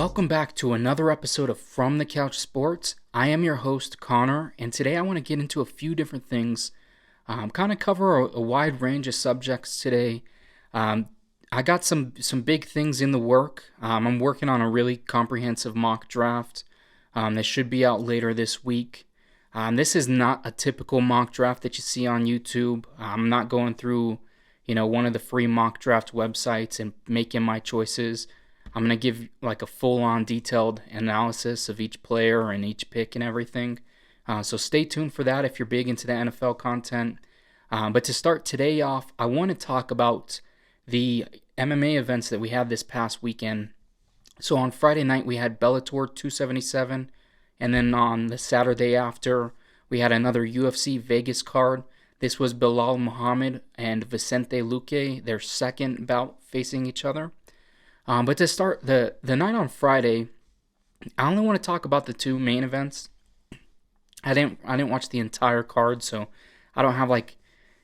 Welcome back to another episode of From the Couch Sports. I am your host, Connor, and today I want to get into a few different things, kind of cover a wide range of subjects today. I got some big things in the work. I'm working on a really comprehensive mock draft that should be out later this week. This is not a typical mock draft that you see on YouTube. I'm not going through, one of the free mock draft websites and making my choices. I'm going to give like a full-on detailed analysis of each player and each pick and everything. So stay tuned for that if you're big into the NFL content. But to start today off, I want to talk about the MMA events that we had this past weekend. So on Friday night, we had Bellator 277. And then on the Saturday after, we had another UFC Vegas card. This was Bilal Muhammad and Vicente Luque, their second bout facing each other. But to start, the night on Friday, I only want to talk about the two main events. I didn't watch the entire card, so I don't have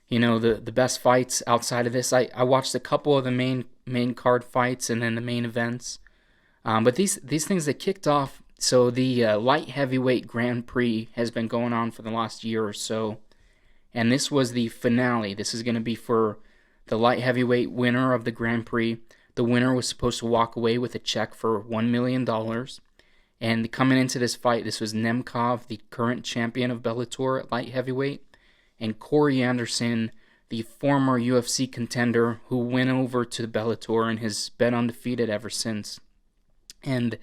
the best fights outside of this. I watched a couple of the main card fights and then the main events. But these things that kicked off. So the light heavyweight Grand Prix has been going on for the last year or so, and this was the finale. This is going to be for the light heavyweight winner of the Grand Prix. The winner was supposed to walk away with a check for $1 million. And coming into this fight, this was Nemkov, the current champion of Bellator at light heavyweight, and Corey Anderson, the former UFC contender who went over to Bellator and has been undefeated ever since. And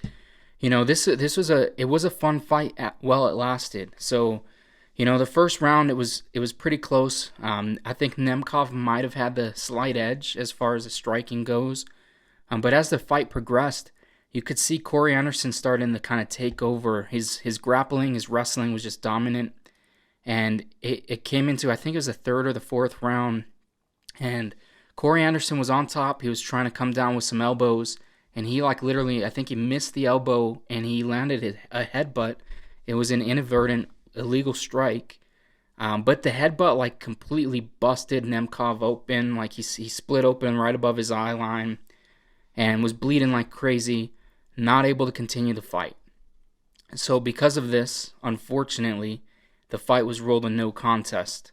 this was a fun fight while it lasted. So, the first round it was pretty close. I think Nemkov might have had the slight edge as far as the striking goes. But as the fight progressed, you could see Corey Anderson starting to kind of take over. His grappling, his wrestling was just dominant. And it came into, I think it was the third or the fourth round. And Corey Anderson was on top. He was trying to come down with some elbows. And he literally, I think he missed the elbow and he landed a headbutt. It was an inadvertent illegal strike. But the headbutt completely busted Nemkov open. He split open right above his eye line. And was bleeding like crazy, not able to continue the fight. So because of this, unfortunately, the fight was ruled a no contest.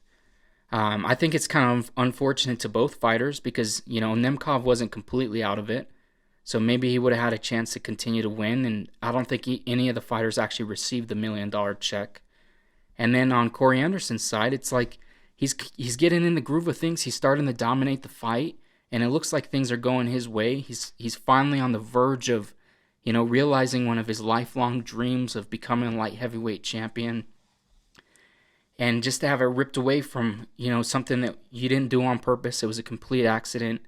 I think it's kind of unfortunate to both fighters because, Nemkov wasn't completely out of it. So maybe he would have had a chance to continue to win, and I don't think any of the fighters actually received the $1 million check. And then on Corey Anderson's side, it's he's getting in the groove of things. He's starting to dominate the fight. And it looks like things are going his way. He's finally on the verge of, realizing one of his lifelong dreams of becoming a light heavyweight champion. And just to have it ripped away from, something that you didn't do on purpose. It was a complete accident.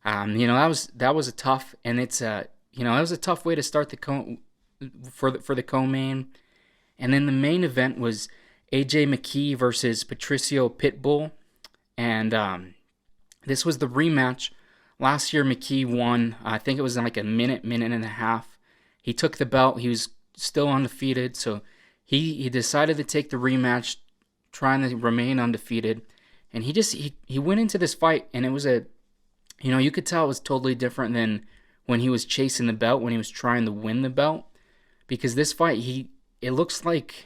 That was a tough, and it's that was a tough way to start for the co-main. And then the main event was AJ McKee versus Patricio Pitbull, and this was the rematch. Last year, McKee won. I think it was in a minute and a half. He took the belt. He was still undefeated, so he decided to take the rematch, trying to remain undefeated. And he went into this fight, and it was you could tell it was totally different than when he was chasing the belt, when he was trying to win the belt. Because this fight, it looks like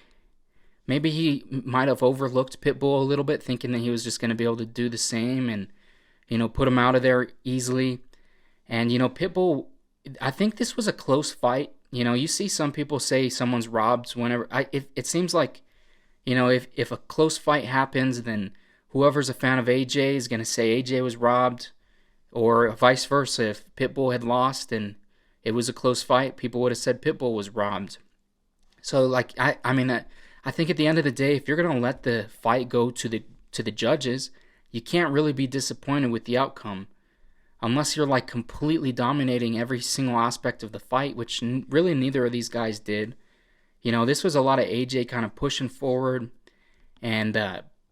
maybe he might have overlooked Pitbull a little bit, thinking that he was just going to be able to do the same and put him out of there easily. And, Pitbull, I think this was a close fight. You see some people say someone's robbed whenever. It seems like, if a close fight happens, then whoever's a fan of AJ is going to say AJ was robbed. Or vice versa. If Pitbull had lost and it was a close fight, people would have said Pitbull was robbed. So, I think at the end of the day, if you're going to let the fight go to the judges, you can't really be disappointed with the outcome unless you're completely dominating every single aspect of the fight, which really neither of these guys did. This was a lot of AJ kind of pushing forward, and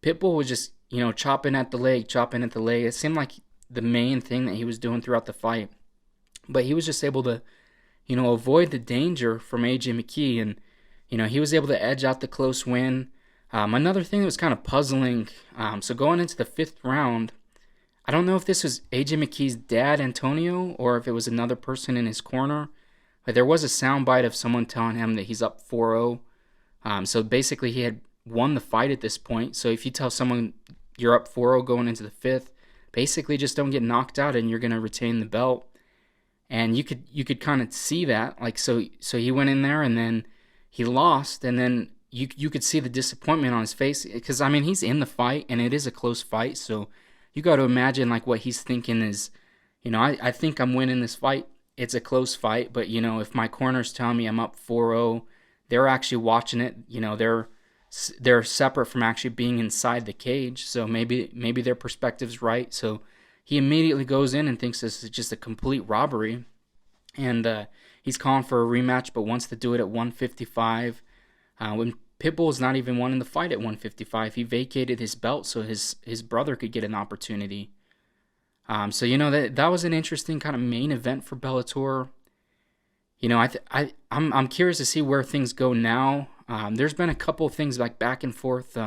Pitbull was just, chopping at the leg. It seemed like the main thing that he was doing throughout the fight. But he was just able to, avoid the danger from AJ McKee, and, he was able to edge out the close win. Another thing that was kind of puzzling, so going into the fifth round, I don't know if this was AJ McKee's dad, Antonio, or if it was another person in his corner, but there was a soundbite of someone telling him that he's up 4-0. So basically, he had won the fight at this point. So if you tell someone you're up 4-0 going into the fifth, basically just don't get knocked out and you're going to retain the belt. And you could kind of see that. Like, so he went in there and then he lost, and then you could see the disappointment on his face, because I mean, he's in the fight and it is a close fight. So you got to imagine like what he's thinking is, I think I'm winning this fight. It's a close fight, but if my corner's telling me I'm up 4-0, they're actually watching it. They're separate from actually being inside the cage. So maybe their perspective's right. So he immediately goes in and thinks this is just a complete robbery, and he's calling for a rematch, but wants to do it at 155. When Pitbull's not even wanting the fight at 155, he vacated his belt so his brother could get an opportunity. So that was an interesting kind of main event for Bellator. I'm curious to see where things go now. There's been a couple of things like back and forth.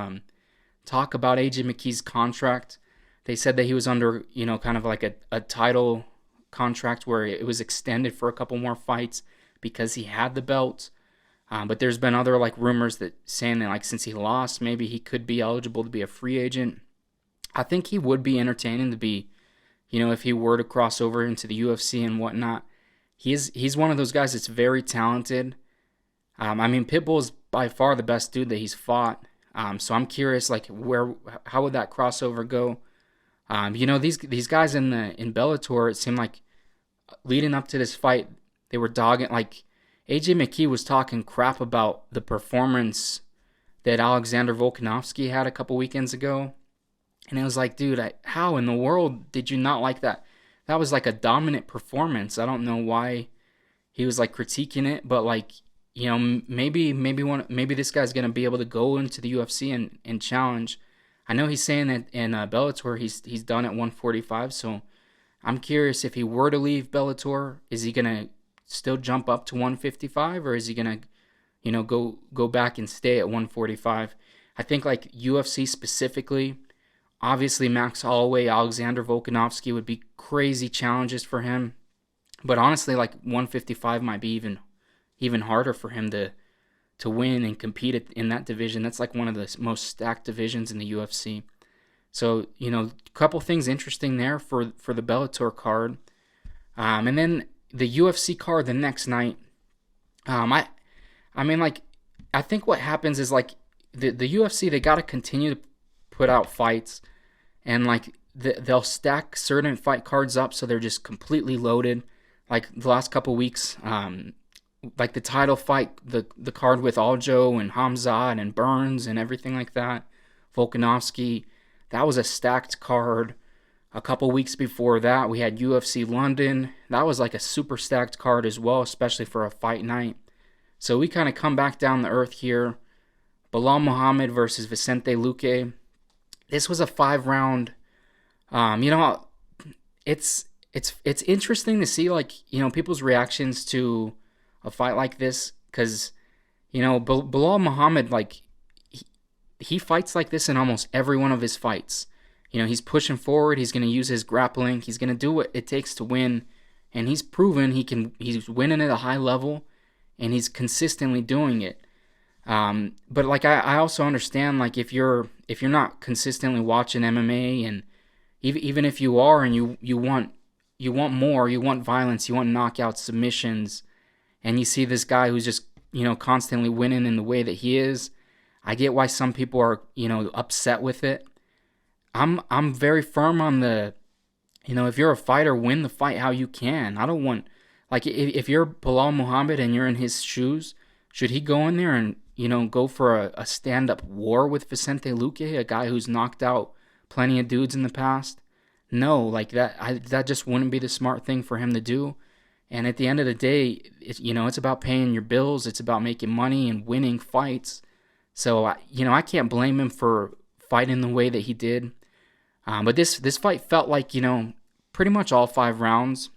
Talk about AJ McKee's contract. They said that he was under, kind of like a title contract where it was extended for a couple more fights because he had the belt. But there's been other like rumors that saying that like since he lost, maybe he could be eligible to be a free agent. I think he would be entertaining to be, if he were to cross over into the UFC and whatnot. He's one of those guys that's very talented. I mean, Pitbull is by far the best dude that he's fought. So I'm curious, like, how would that crossover go? These guys in Bellator, it seemed like leading up to this fight, they were dogging. Like, AJ McKee was talking crap about the performance that Alexander Volkanovski had a couple weekends ago, and it was like, dude, how in the world did you not like that? That was like a dominant performance. I don't know why he was like critiquing it, but like, maybe this guy's gonna be able to go into the UFC and challenge. I know he's saying that in Bellator he's done at 145, so I'm curious if he were to leave Bellator, is he gonna still jump up to 155, or is he gonna, go back and stay at 145? I think like UFC specifically, obviously Max Holloway, Alexander Volkanovski would be crazy challenges for him, but honestly, like 155 might be even harder for him to win and compete in that division. That's like one of the most stacked divisions in the UFC. So, a couple things interesting there for the Bellator card. And then the UFC card the next night. I think what happens is like the UFC, they got to continue to put out fights, and like they'll stack certain fight cards up so they're just completely loaded. Like the last couple weeks, like the title fight, the card with Aljo and Hamzat and Burns and everything like that, Volkanovski, that was a stacked card. A couple weeks before that, we had UFC London. That was like a super stacked card as well, especially for a fight night. So we kind of come back down to earth here. Belal Muhammad versus Vicente Luque. This was a 5-round. It's interesting to see like people's reactions to a fight like this, because Belal Muhammad, like he fights like this in almost every one of his fights. He's pushing forward. He's going to use his grappling. He's going to do what it takes to win, and he's proven he's winning at a high level, and he's consistently doing it. But like I also understand, like if you're not consistently watching MMA, and even if you are, and you want more, you want violence, you want knockouts, submissions, and you see this guy who's just constantly winning in the way that he is, I get why some people are upset with it. I'm very firm on the, if you're a fighter, win the fight how you can. I don't want, like, if you're Belal Muhammad and you're in his shoes, should he go in there and, go for a stand-up war with Vicente Luque, a guy who's knocked out plenty of dudes in the past? No, like that just wouldn't be the smart thing for him to do. And at the end of the day, it's about paying your bills. It's about making money and winning fights. So, I can't blame him for fighting the way that he did. But this fight felt like, pretty much all 5 rounds.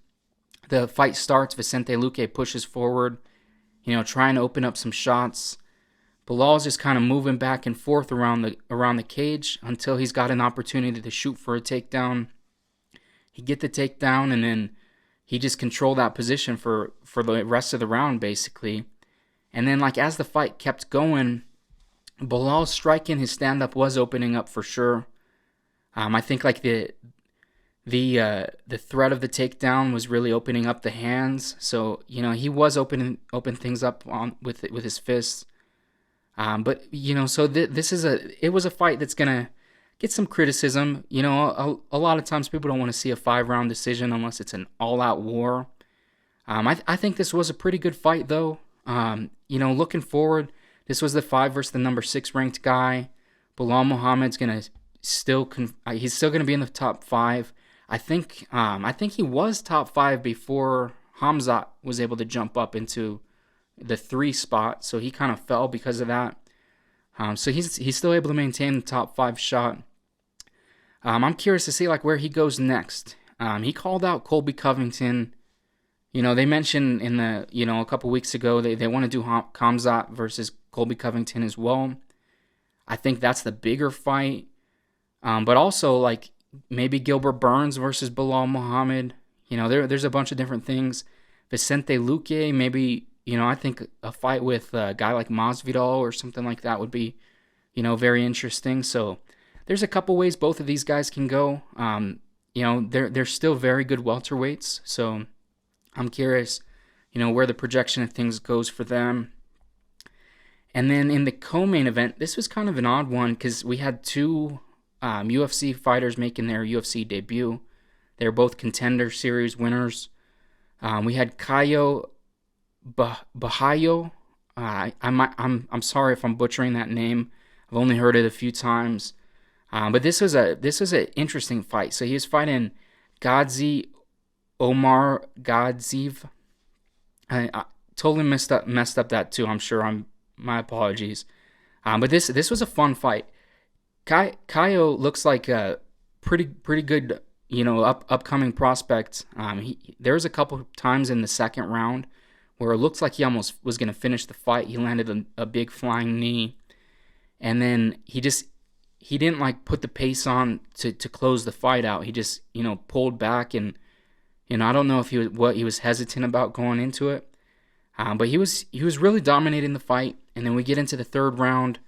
The fight starts, Vicente Luque pushes forward, trying to open up some shots. Belal's just kind of moving back and forth around the cage until he's got an opportunity to shoot for a takedown. He get the takedown, and then, he just controlled that position for the rest of the round, basically. And then, like, as the fight kept going, Bilal's striking, his stand-up was opening up for sure. I think, like, the threat of the takedown was really opening up the hands. So, he was open things up on with his fists. But so it was a fight that's gonna get some criticism. A lot of times people don't want to see a 5-round decision unless it's an all-out war. I think this was a pretty good fight though. Looking forward, this was the 5 versus the number 6 ranked guy. Belal Muhammad's gonna he's still gonna be in the top 5. I think he was top 5 before Hamzat was able to jump up into the 3 spot, so he kind of fell because of that. So he's still able to maintain the top 5 shot. I'm curious to see like where he goes next. He called out Colby Covington. They mentioned in the a couple weeks ago they want to do Hamzat versus Colby Covington as well. I think that's the bigger fight. But also like maybe Gilbert Burns versus Belal Muhammad. There's a bunch of different things. Vicente Luque, maybe, I think a fight with a guy like Masvidal or something like that would be, very interesting. So there's a couple ways both of these guys can go. They're still very good welterweights. So I'm curious, where the projection of things goes for them. And then in the co-main event, this was kind of an odd one because we had 2 UFC fighters making their UFC debut. They're both Contender Series winners. We had Caio Bahayo. I'm sorry if I'm butchering that name. I've only heard it a few times. But this was an interesting fight. So he was fighting Ghazi Omar Gadziev. I totally messed up that too. I'm sure. My apologies. But this was a fun fight. Caio looks like a pretty good, upcoming prospect. There was a couple times in the second round where it looks like he almost was going to finish the fight. He landed a big flying knee, and then he didn't like put the pace on to close the fight out. He just pulled back, and I don't know if he was hesitant about going into it, but he was really dominating the fight. And then we get into the third round.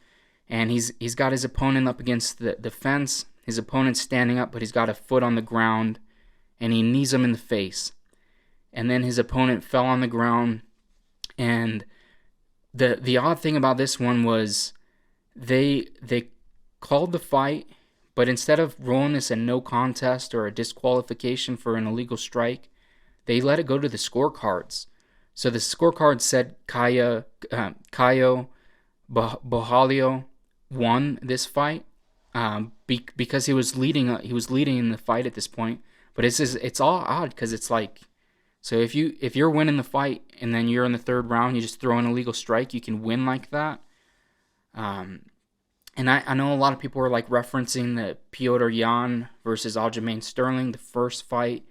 And he's got his opponent up against the fence. His opponent's standing up, but he's got a foot on the ground, and he knees him in the face. And then his opponent fell on the ground. And the odd thing about this one was they called the fight, but instead of rolling this a no contest or a disqualification for an illegal strike, they let it go to the scorecards. So the scorecards said Caio Bahalio won this fight because he was leading in the fight at this point. But it's all odd because it's like, so if you're winning the fight and then you're in the third round, you just throw an illegal strike, you can win like that. And I know a lot of people are like referencing the Petr Yan versus Aljamain Sterling, the first fight.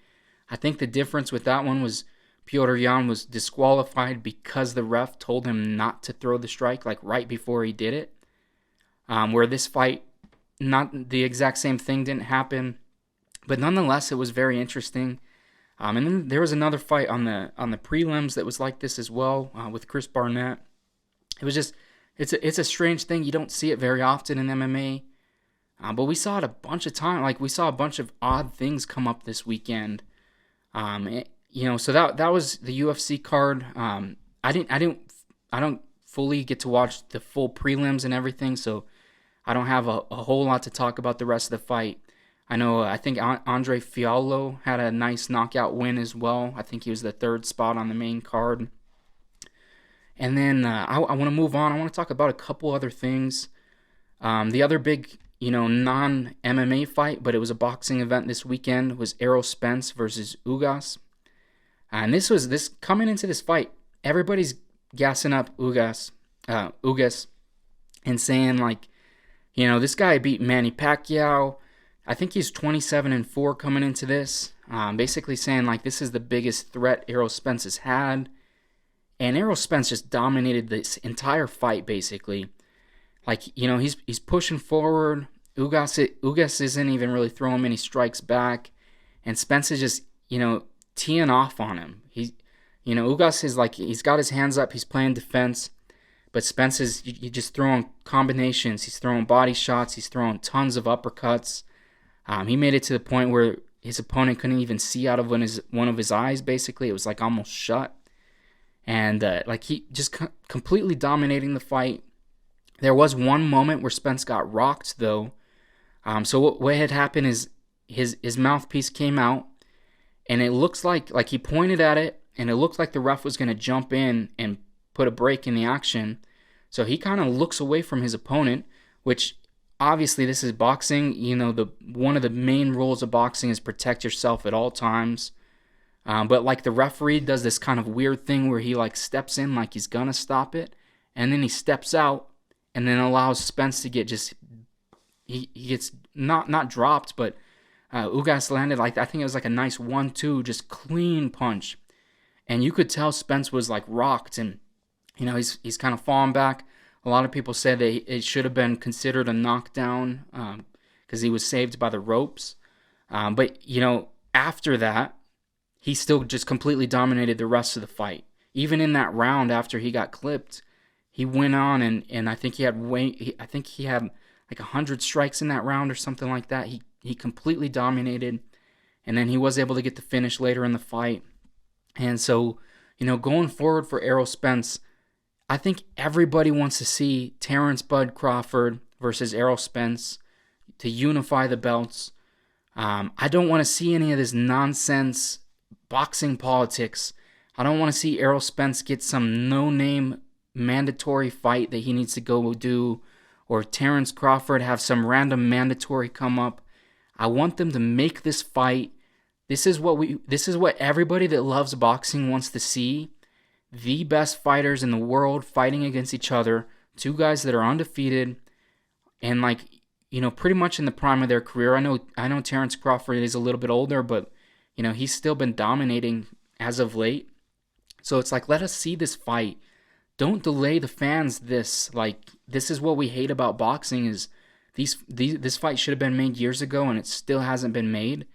I think the difference with that one was Petr Yan was disqualified because the ref told him not to throw the strike, like right before he did it. Where this fight, not the exact same thing didn't happen, but nonetheless, it was very interesting. And then there was another fight on the prelims that was like this as well, with Chris Barnett. It was just, it's a strange thing. You don't see it very often in MMA, but we saw it a bunch of times. Like we saw a bunch of odd things come up this weekend. So that was the UFC card. I don't fully get to watch the full prelims and everything, so I don't have a whole lot to talk about the rest of the fight. I think Andre Fiallo had a nice knockout win as well. I think he was the 3rd spot on the main card. And then I want to move on. I want to talk about a couple other things. The other big, non-MMA fight, but it was a boxing event this weekend, was Errol Spence versus Ugas. And this coming into this fight, everybody's gassing up Ugas, and saying like, this guy beat Manny Pacquiao. I think he's 27-4 coming into this. Basically saying like this is the biggest threat Errol Spence has had, and Errol Spence just dominated this entire fight basically. Like he's pushing forward. Ugas isn't even really throwing many strikes back, and Spence is just teeing off on him. Ugas is like, he's got his hands up, he's playing defense, but Spence is you just throwing combinations, he's throwing body shots, he's throwing tons of uppercuts. He made it to the point where his opponent couldn't even see out of one of his eyes, basically. It was like almost shut. And like he just completely dominating the fight. There was one moment where Spence got rocked, though. So what had happened is his mouthpiece came out, and it looks like he pointed at it, and it looked like the ref was going to jump in and put a break in the action. So he kind of looks away from his opponent, which obviously this is boxing. One of the main rules of boxing is protect yourself at all times. But like the referee does this kind of weird thing where he like steps in like he's gonna stop it, and then he steps out and then allows Spence to get he gets not dropped, but Ugas landed like, I think it was like a nice 1-2, just clean punch. And you could tell Spence was like rocked, and he's kind of falling back. A lot of people said that it should have been considered a knockdown because he was saved by the ropes. But after that, he still just completely dominated the rest of the fight. Even in that round after he got clipped, he went on and I think he had like 100 strikes in that round or something like that. He completely dominated, and then he was able to get the finish later in the fight. And so, going forward for Errol Spence, I think everybody wants to see Terrence Bud Crawford versus Errol Spence to unify the belts. I don't want to see any of this nonsense boxing politics. I don't want to see Errol Spence get some no-name mandatory fight that he needs to go do, or Terrence Crawford have some random mandatory come up. I want them to make this fight. This is what everybody that loves boxing wants to see. The best fighters in the world fighting against each other. Two guys that are undefeated and pretty much in the prime of their career. I know Terrence Crawford is a little bit older, but he's still been dominating as of late. So it's like, let us see this fight. Don't delay the fans this. This is what we hate about boxing is this fight should have been made years ago, and it still hasn't been made.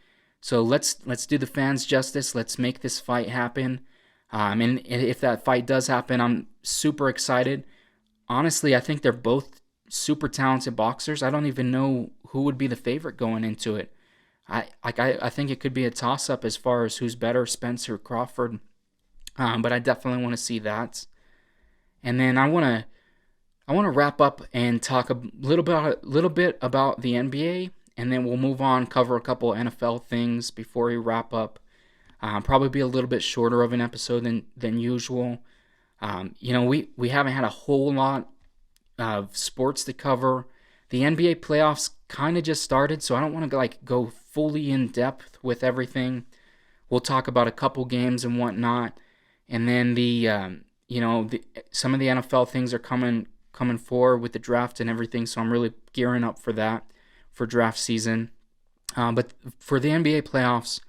So let's do the fans justice. Let's make this fight happen. And if that fight does happen, I'm super excited. Honestly, I think they're both super talented boxers. I don't even know who would be the favorite going into it. I think it could be a toss-up as far as who's better, Spence or Crawford. But I definitely want to see that. And then I want to wrap up and talk a little bit about the NBA, and then we'll move on, cover a couple NFL things before we wrap up. Probably be a little bit shorter of an episode than usual. We haven't had a whole lot of sports to cover. The NBA playoffs kind of just started, so I don't want to go fully in depth with everything. We'll talk about a couple games and whatnot, and then some of the NFL things are coming forward with the draft and everything. So I'm really gearing up for that, for draft season. But for the NBA playoffs,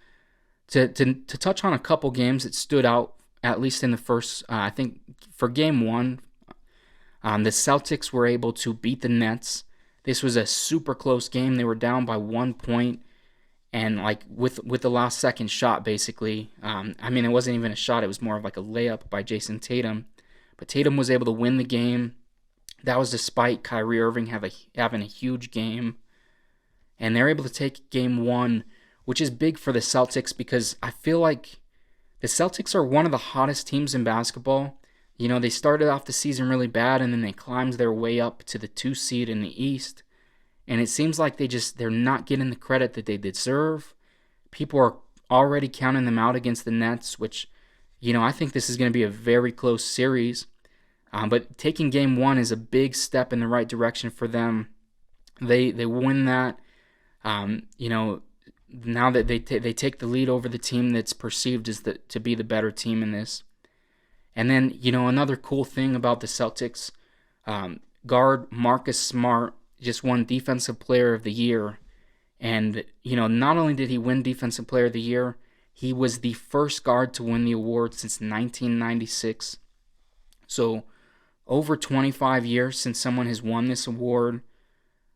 to touch on a couple games that stood out, at least in the first, I think for game one, the Celtics were able to beat the Nets. This was a super close game. They were down by 1 point, and with the last second shot, basically. It wasn't even a shot. It was more of like a layup by Jason Tatum. But Tatum was able to win the game. That was despite Kyrie Irving having a huge game. And they're able to take game one, which is big for the Celtics because I feel like the Celtics are one of the hottest teams in basketball. They started off the season really bad, and then they climbed their way up to the 2 seed in the East. And it seems like they're not getting the credit that they deserve. People are already counting them out against the Nets, which, I think this is going to be a very close series. But taking game one is a big step in the right direction for them. They win that. Now that they take the lead over the team that's perceived as to be the better team in this. And then, another cool thing about the Celtics, guard Marcus Smart just won Defensive Player of the Year. And, not only did he win Defensive Player of the Year, he was the first guard to win the award since 1996. So, over 25 years since someone has won this award.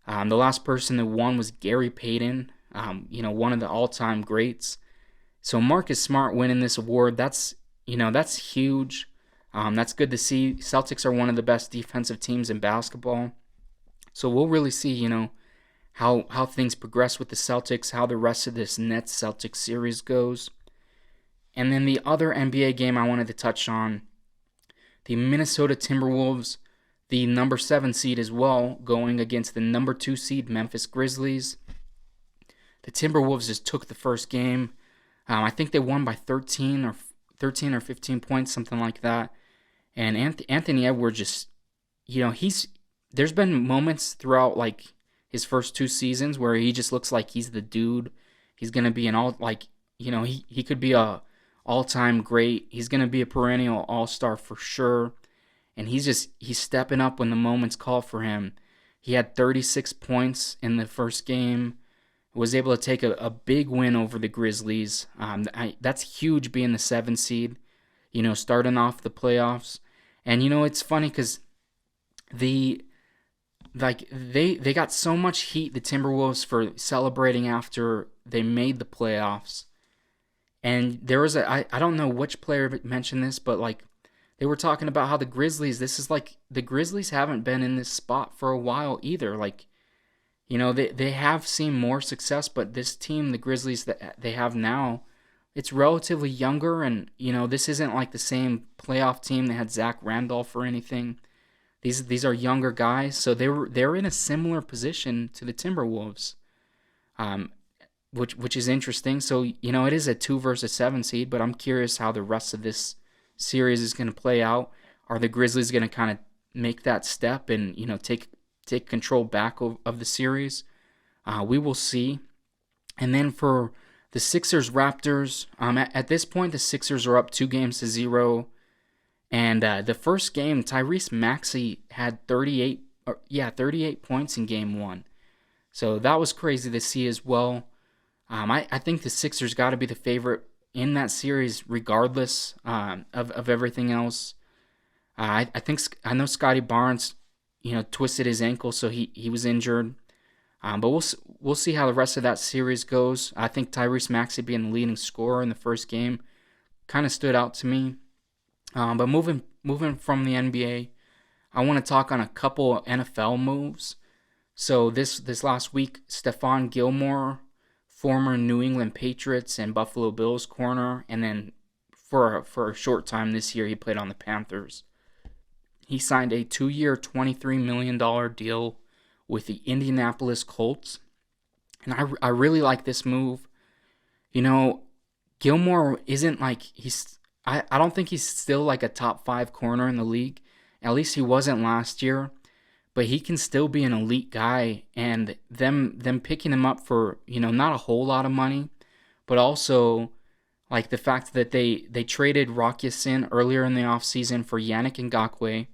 The last person that won was Gary Payton, one of the all-time greats. So Marcus Smart winning this award, that's huge. That's good to see. Celtics are one of the best defensive teams in basketball. So we'll really see, how things progress with the Celtics, how the rest of this Nets Celtics series goes. And then the other NBA game I wanted to touch on, the Minnesota Timberwolves, the number 7 seed as well, going against the number 2 seed Memphis Grizzlies. The Timberwolves just took the first game. I think they won by 13 or 15 points, something like that. And Anthony Edwards just, there's been moments throughout like his first 2 seasons where he just looks like he's the dude. He's gonna be he could be a all-time great. He's gonna be a perennial all-star for sure. And he's stepping up when the moments call for him. He had 36 points in the first game. Was able to take a big win over the Grizzlies. That's huge being the 7 seed, starting off the playoffs. And it's funny because they got so much heat, the Timberwolves, for celebrating after they made the playoffs. And there was I don't know which player mentioned this, but like they were talking about how the Grizzlies haven't been in this spot for a while either. Like, they have seen more success, but this team, the Grizzlies that they have now, it's relatively younger, and this isn't like the same playoff team that had Zach Randolph or anything. These are younger guys, so they're in a similar position to the Timberwolves, which is interesting. So it is a 2 versus 7 seed, but I'm curious how the rest of this series is going to play out. Are the Grizzlies going to kind of make that step and take control back of the series? We will see. And then for the Sixers Raptors, at this point the Sixers are up 2-0. And the first game, Tyrese Maxey had 38 points in game 1. So that was crazy to see as well. I think the Sixers got to be the favorite in that series regardless of everything else. I know Scotty Barnes, twisted his ankle, so he was injured. But we'll see how the rest of that series goes. I think Tyrese Maxey being the leading scorer in the first game kind of stood out to me. But moving from the NBA, I want to talk on a couple NFL moves. So this last week, Stephon Gilmore, former New England Patriots and Buffalo Bills corner, and then for a short time this year, he played on the Panthers. He signed a 2-year, $23 million deal with the Indianapolis Colts. And I really like this move. Gilmore isn't like I don't think he's still like a top 5 corner in the league. At least he wasn't last year. But he can still be an elite guy. And them picking him up for, not a whole lot of money, but also like the fact that they traded Rock Ya-Sin earlier in the offseason for Yannick Ngakoue.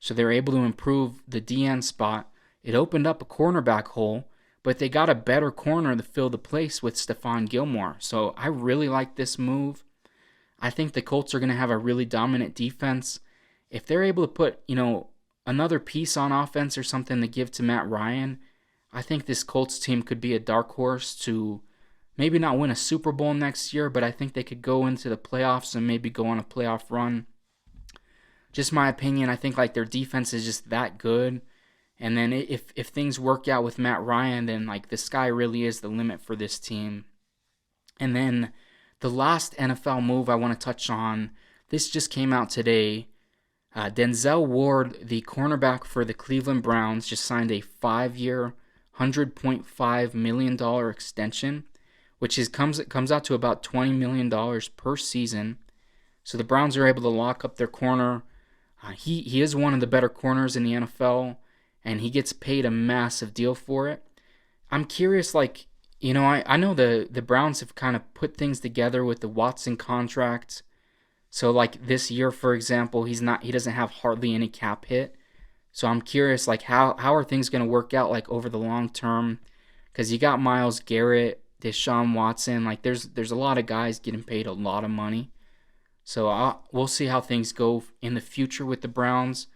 So they're able to improve the DN spot. It opened up a cornerback hole, but they got a better corner to fill the place with Stephon Gilmore. So I really like this move. I think the Colts are going to have a really dominant defense. If they're able to put, another piece on offense or something to give to Matt Ryan, I think this Colts team could be a dark horse to maybe not win a Super Bowl next year, but I think they could go into the playoffs and maybe go on a playoff run. Just my opinion, I think like their defense is just that good. And then if things work out with Matt Ryan, then like the sky really is the limit for this team. And then the last NFL move I want to touch on, this just came out today. Denzel Ward, the cornerback for the Cleveland Browns, just signed a 5-year, $100.5 million extension, which comes out to about $20 million per season. So the Browns are able to lock up their corner. He is one of the better corners in the NFL, and he gets paid a massive deal for it. I'm curious, I know the Browns have kind of put things together with the Watson contract. So like this year, for example, he doesn't have hardly any cap hit. So I'm curious, how are things going to work out over the long term? Because you got Myles Garrett, Deshaun Watson, there's a lot of guys getting paid a lot of money. So we'll see how things go in the future with the Browns.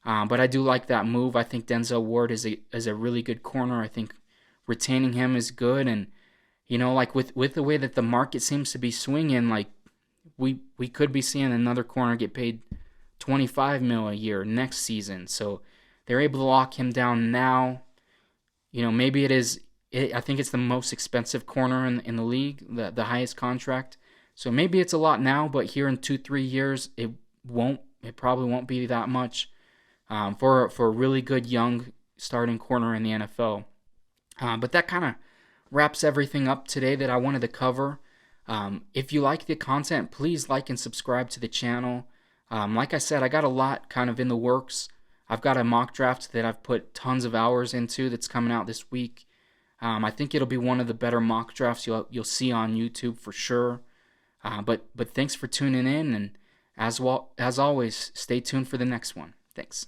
But I do like that move. I think Denzel Ward is a really good corner. I think retaining him is good. And, Like with the way that the market seems to be swinging, like we could be seeing another corner get paid 25 mil a year next season. So they're able to lock him down now. Maybe it is. I think it's the most expensive corner in the league, the highest contract. So maybe it's a lot now, but here in 2-3 years, it won't. It probably won't be that much for a really good young starting corner in the NFL. But that kind of wraps everything up today that I wanted to cover. If you like the content, please like and subscribe to the channel. Like I said, I got a lot kind of in the works. I've got a mock draft that I've put tons of hours into that's coming out this week. I think it'll be one of the better mock drafts you'll see on YouTube for sure. But thanks for tuning in, and as always, stay tuned for the next one. Thanks.